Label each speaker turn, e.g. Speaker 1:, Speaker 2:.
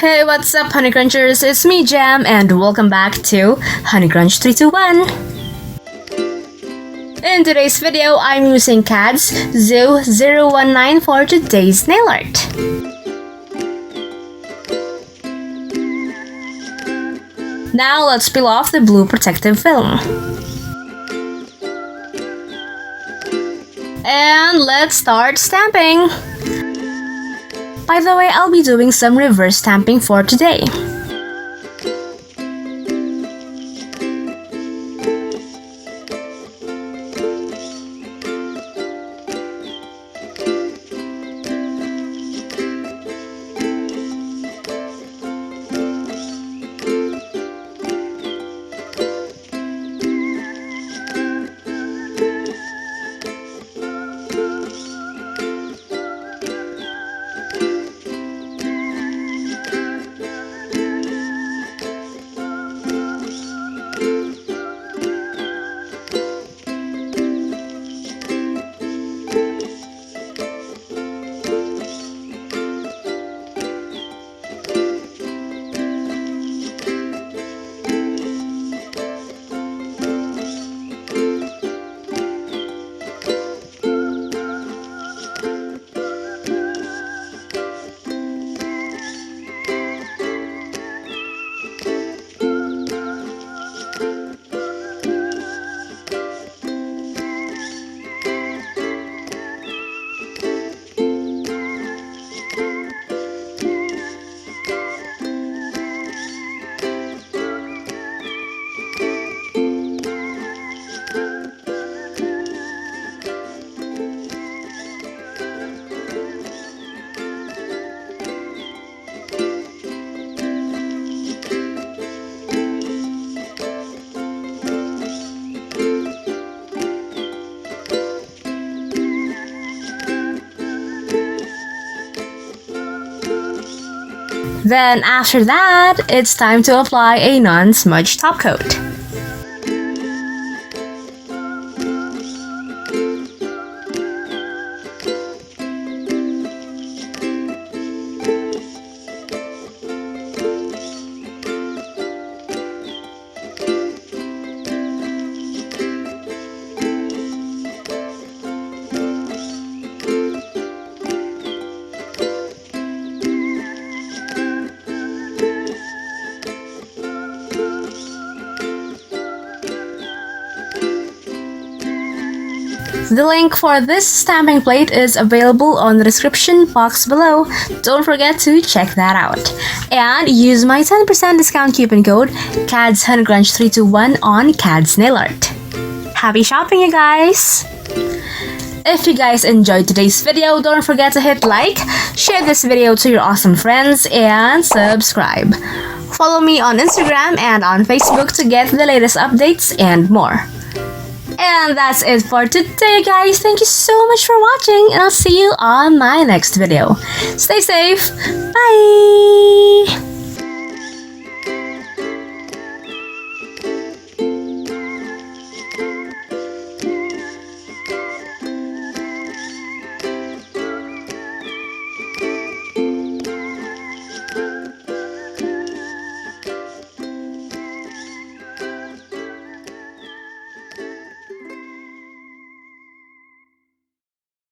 Speaker 1: Hey, what's up, honeycrunchers? It's me, Jam, and welcome back to honeycrunch321. In today's video, I'm using KADS ZOO 019 for today's nail art. Now let's peel off the blue protective film. And let's start stamping! By the way, I'll be doing some reverse stamping for today. Then after that, it's time to apply a non-smudge top coat. The link for this stamping plate is available on the description box below. Don't forget to check that out. And use my 10% discount coupon code KADS honeycrunch321 on KADS nail art. Happy shopping, you guys! If you guys enjoyed today's video, don't forget to hit like, share this video to your awesome friends, and subscribe. Follow me on Instagram and on Facebook to get the latest updates and more. And that's it for today, guys. Thank you so much for watching, and I'll see you on my next video. Stay safe. Bye!